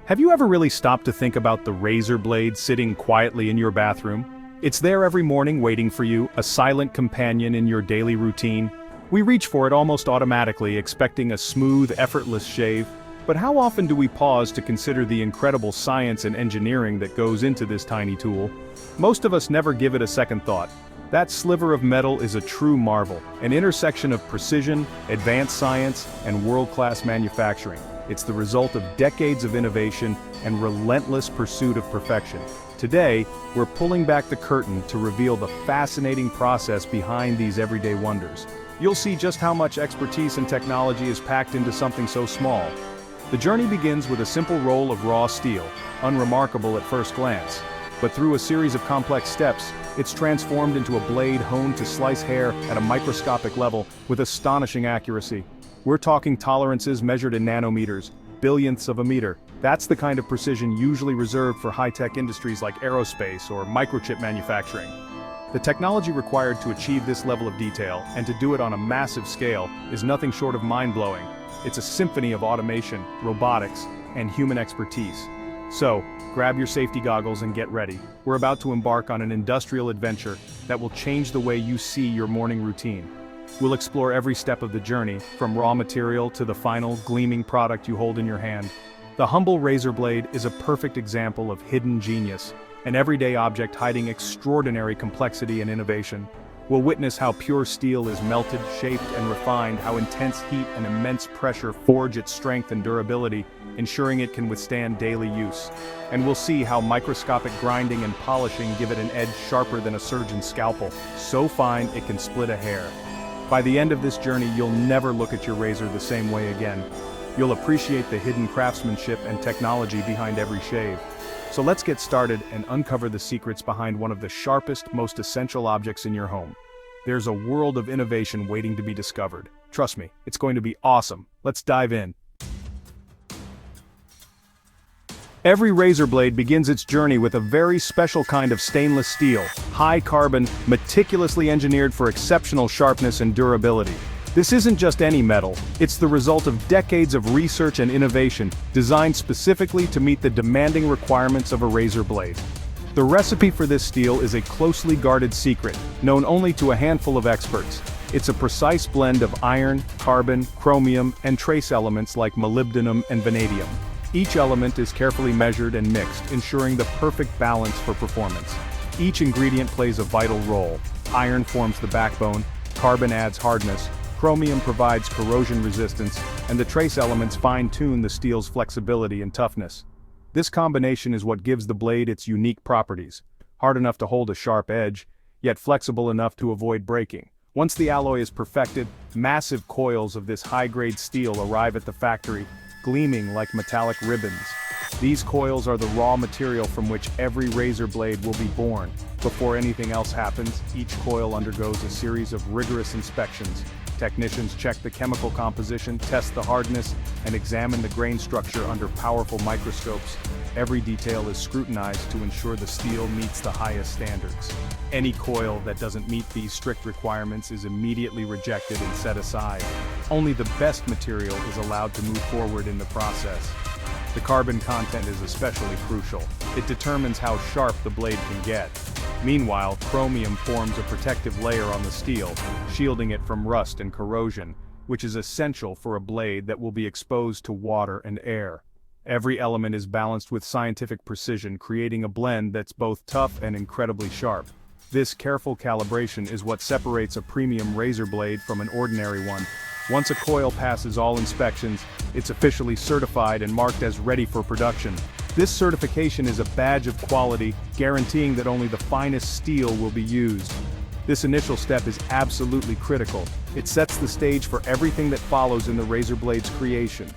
Have you ever really stopped to think about the razor blade sitting quietly in your bathroom? It's there every morning waiting for you, a silent companion in your daily routine. We reach for it almost automatically, expecting a smooth, effortless shave. But how often do we pause to consider the incredible science and engineering that goes into this tiny tool? Most of us never give it a second thought. That sliver of metal is a true marvel, an intersection of precision, advanced science, and world-class manufacturing. It's the result of decades of innovation and relentless pursuit of perfection. Today, we're pulling back the curtain to reveal the fascinating process behind these everyday wonders. You'll see just how much expertise and technology is packed into something so small. The journey begins with a simple roll of raw steel, unremarkable at first glance. But through a series of complex steps, it's transformed into a blade honed to slice hair at a microscopic level with astonishing accuracy. We're talking tolerances measured in nanometers, billionths of a meter. That's the kind of precision usually reserved for high-tech industries like aerospace or microchip manufacturing. The technology required to achieve this level of detail, and to do it on a massive scale, is nothing short of mind-blowing. It's a symphony of automation, robotics, and human expertise. So, grab your safety goggles and get ready. We're about to embark on an industrial adventure that will change the way you see your morning routine. We'll explore every step of the journey, from raw material to the final, gleaming product you hold in your hand. The humble razor blade is a perfect example of hidden genius, an everyday object hiding extraordinary complexity and innovation. We'll witness how pure steel is melted, shaped, and refined, how intense heat and immense pressure forge its strength and durability, ensuring it can withstand daily use. And we'll see how microscopic grinding and polishing give it an edge sharper than a surgeon's scalpel, so fine it can split a hair. By the end of this journey, you'll never look at your razor the same way again. You'll appreciate the hidden craftsmanship and technology behind every shave. So let's get started and uncover the secrets behind one of the sharpest, most essential objects in your home. There's a world of innovation waiting to be discovered. Trust me, it's going to be awesome. Let's dive in. Every razor blade begins its journey with a very special kind of stainless steel, high carbon, meticulously engineered for exceptional sharpness and durability. This isn't just any metal, it's the result of decades of research and innovation, designed specifically to meet the demanding requirements of a razor blade. The recipe for this steel is a closely guarded secret, known only to a handful of experts. It's a precise blend of iron, carbon, chromium, and trace elements like molybdenum and vanadium. Each element is carefully measured and mixed, ensuring the perfect balance for performance. Each ingredient plays a vital role. Iron forms the backbone, carbon adds hardness, chromium provides corrosion resistance, and the trace elements fine-tune the steel's flexibility and toughness. This combination is what gives the blade its unique properties: hard enough to hold a sharp edge, yet flexible enough to avoid breaking. Once the alloy is perfected, massive coils of this high-grade steel arrive at the factory, gleaming like metallic ribbons. These coils are the raw material from which every razor blade will be born. Before anything else happens, each coil undergoes a series of rigorous inspections. Technicians check the chemical composition, test the hardness, and examine the grain structure under powerful microscopes. Every detail is scrutinized to ensure the steel meets the highest standards. Any coil that doesn't meet these strict requirements is immediately rejected and set aside. Only the best material is allowed to move forward in the process. The carbon content is especially crucial. It determines how sharp the blade can get. Meanwhile, chromium forms a protective layer on the steel, shielding it from rust and corrosion, which is essential for a blade that will be exposed to water and air. Every element is balanced with scientific precision, creating a blend that's both tough and incredibly sharp. This careful calibration is what separates a premium razor blade from an ordinary one. Once a coil passes all inspections, it's officially certified and marked as ready for production. This certification is a badge of quality, guaranteeing that only the finest steel will be used. This initial step is absolutely critical. It sets the stage for everything that follows in the razor blade's creation.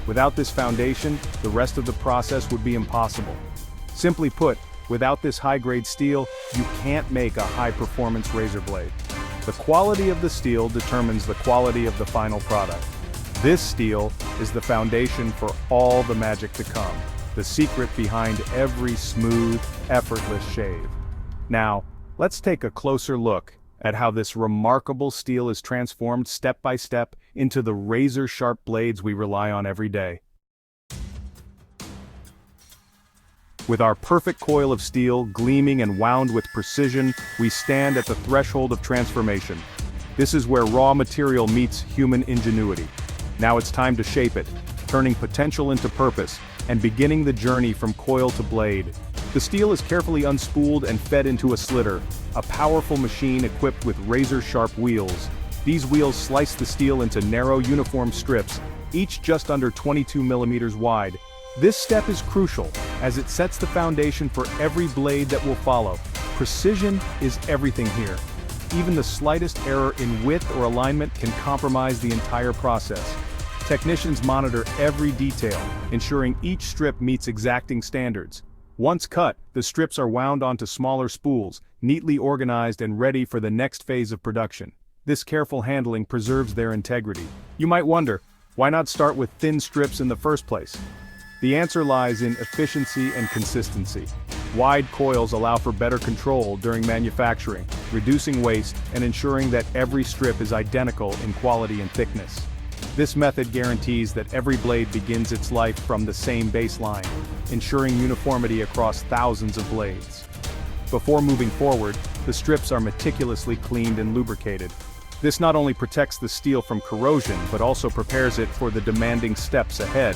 Without this foundation, the rest of the process would be impossible. Simply put, without this high-grade steel, you can't make a high-performance razor blade. The quality of the steel determines the quality of the final product. This steel is the foundation for all the magic to come, the secret behind every smooth, effortless shave. Now, let's take a closer look at how this remarkable steel is transformed step by step into the razor-sharp blades we rely on every day. With our perfect coil of steel, gleaming and wound with precision, we stand at the threshold of transformation. This is where raw material meets human ingenuity. Now it's time to shape it, turning potential into purpose, and beginning the journey from coil to blade. The steel is carefully unspooled and fed into a slitter, a powerful machine equipped with razor-sharp wheels. These wheels slice the steel into narrow uniform strips, each just under 22 millimeters wide. This step is crucial, as it sets the foundation for every blade that will follow. Precision is everything here. Even the slightest error in width or alignment can compromise the entire process. Technicians monitor every detail, ensuring each strip meets exacting standards. Once cut, the strips are wound onto smaller spools, neatly organized and ready for the next phase of production. This careful handling preserves their integrity. You might wonder, why not start with thin strips in the first place? The answer lies in efficiency and consistency. Wide coils allow for better control during manufacturing, reducing waste and ensuring that every strip is identical in quality and thickness. This method guarantees that every blade begins its life from the same baseline, ensuring uniformity across thousands of blades. Before moving forward, the strips are meticulously cleaned and lubricated. This not only protects the steel from corrosion but also prepares it for the demanding steps ahead.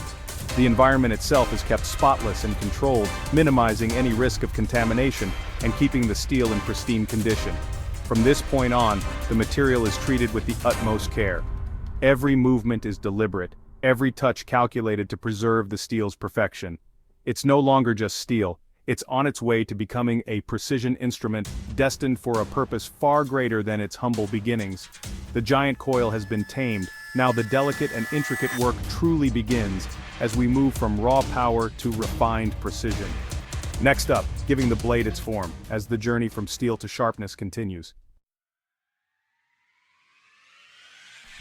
The environment itself is kept spotless and controlled, minimizing any risk of contamination and keeping the steel in pristine condition. From this point on, the material is treated with the utmost care. Every movement is deliberate, every touch calculated to preserve the steel's perfection. It's no longer just steel, it's on its way to becoming a precision instrument destined for a purpose far greater than its humble beginnings. The giant coil has been tamed, now the delicate and intricate work truly begins, as we move from raw power to refined precision. Next up, giving the blade its form, as the journey from steel to sharpness continues.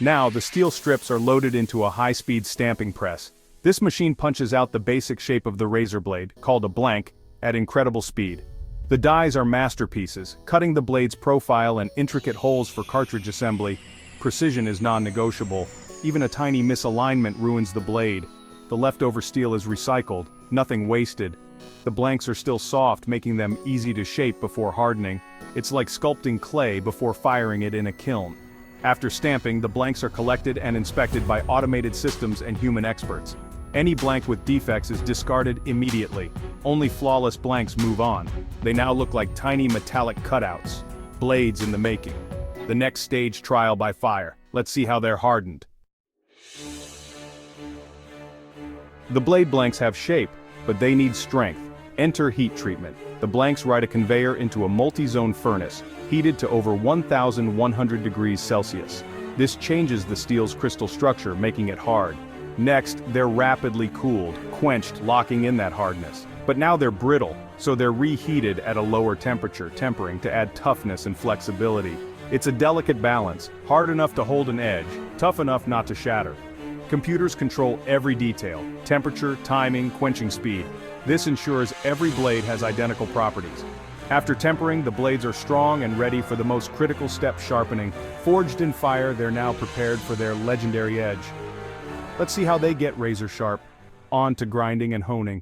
Now, the steel strips are loaded into a high-speed stamping press. This machine punches out the basic shape of the razor blade, called a blank, at incredible speed. The dies are masterpieces, cutting the blade's profile and intricate holes for cartridge assembly. Precision is non-negotiable. Even a tiny misalignment ruins the blade. The leftover steel is recycled, nothing wasted. The blanks are still soft, making them easy to shape before hardening. It's like sculpting clay before firing it in a kiln. After stamping, the blanks are collected and inspected by automated systems and human experts. Any blank with defects is discarded immediately. Only flawless blanks move on. They now look like tiny metallic cutouts. Blades in the making. The next stage, trial by fire. Let's see how they're hardened. The blade blanks have shape, but they need strength. Enter heat treatment. The blanks ride a conveyor into a multi-zone furnace, heated to over 1,100 degrees Celsius. This changes the steel's crystal structure, making it hard. Next, they're rapidly cooled, quenched, locking in that hardness. But now they're brittle, so they're reheated at a lower temperature, tempering to add toughness and flexibility. It's a delicate balance, hard enough to hold an edge, tough enough not to shatter. Computers control every detail: temperature, timing, quenching speed. This ensures every blade has identical properties. After tempering, the blades are strong and ready for the most critical step, sharpening. Forged in fire, they're now prepared for their legendary edge. Let's see how they get razor sharp. On to grinding and honing.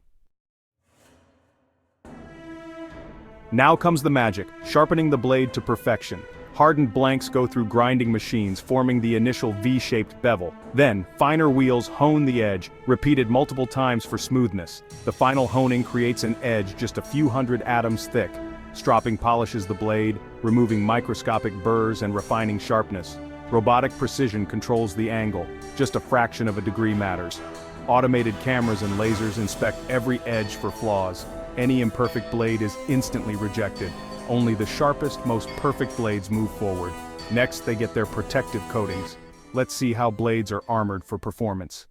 Now comes the magic, sharpening the blade to perfection. Hardened blanks go through grinding machines, forming the initial V-shaped bevel. Then, finer wheels hone the edge, repeated multiple times for smoothness. The final honing creates an edge just a few hundred atoms thick. Stropping polishes the blade, removing microscopic burrs and refining sharpness. Robotic precision controls the angle, just a fraction of a degree matters. Automated cameras and lasers inspect every edge for flaws. Any imperfect blade is instantly rejected. Only the sharpest, most perfect blades move forward. Next, they get their protective coatings. Let's see how blades are armored for performance.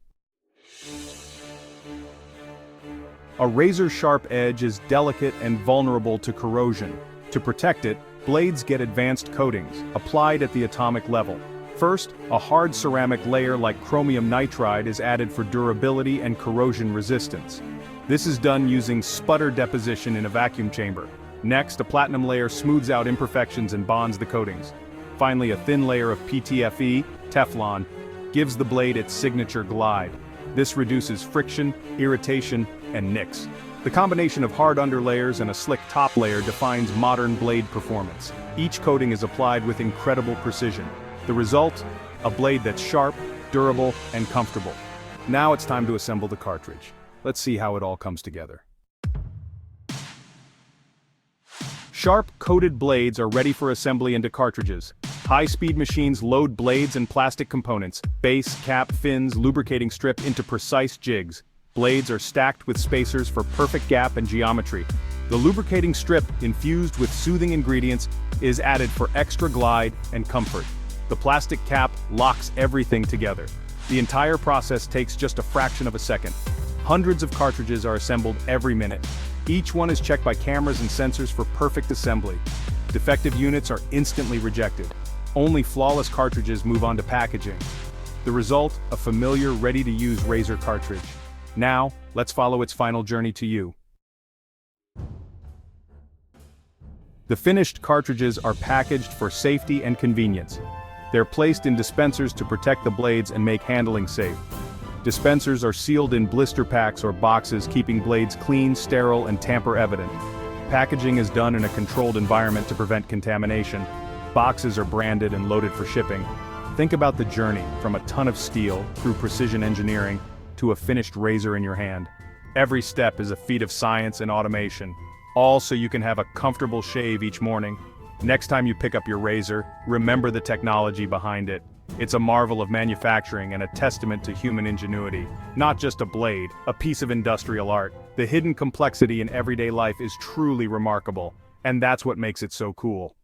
A razor-sharp edge is delicate and vulnerable to corrosion. To protect it, blades get advanced coatings, applied at the atomic level. First, a hard ceramic layer like chromium nitride is added for durability and corrosion resistance. This is done using sputter deposition in a vacuum chamber. Next, a platinum layer smooths out imperfections and bonds the coatings. Finally, a thin layer of PTFE, Teflon, gives the blade its signature glide. This reduces friction, irritation, and nicks. The combination of hard underlayers and a slick top layer defines modern blade performance. Each coating is applied with incredible precision. The result? A blade that's sharp, durable, and comfortable. Now it's time to assemble the cartridge. Let's see how it all comes together. Sharp, coated blades are ready for assembly into cartridges. High-speed machines load blades and plastic components, base, cap, fins, lubricating strip into precise jigs. Blades are stacked with spacers for perfect gap and geometry. The lubricating strip, infused with soothing ingredients, is added for extra glide and comfort. The plastic cap locks everything together. The entire process takes just a fraction of a second. Hundreds of cartridges are assembled every minute. Each one is checked by cameras and sensors for perfect assembly. Defective units are instantly rejected. Only flawless cartridges move on to packaging. The result, a familiar, ready-to-use Razor cartridge. Now, let's follow its final journey to you. The finished cartridges are packaged for safety and convenience. They're placed in dispensers to protect the blades and make handling safe. Dispensers are sealed in blister packs or boxes, keeping blades clean, sterile, and tamper-evident. Packaging is done in a controlled environment to prevent contamination. Boxes are branded and loaded for shipping. Think about the journey from a ton of steel through precision engineering to a finished razor in your hand. Every step is a feat of science and automation, all so you can have a comfortable shave each morning. Next time you pick up your razor, remember the technology behind it. It's a marvel of manufacturing and a testament to human ingenuity. Not just a blade, a piece of industrial art. The hidden complexity in everyday life is truly remarkable, and that's what makes it so cool.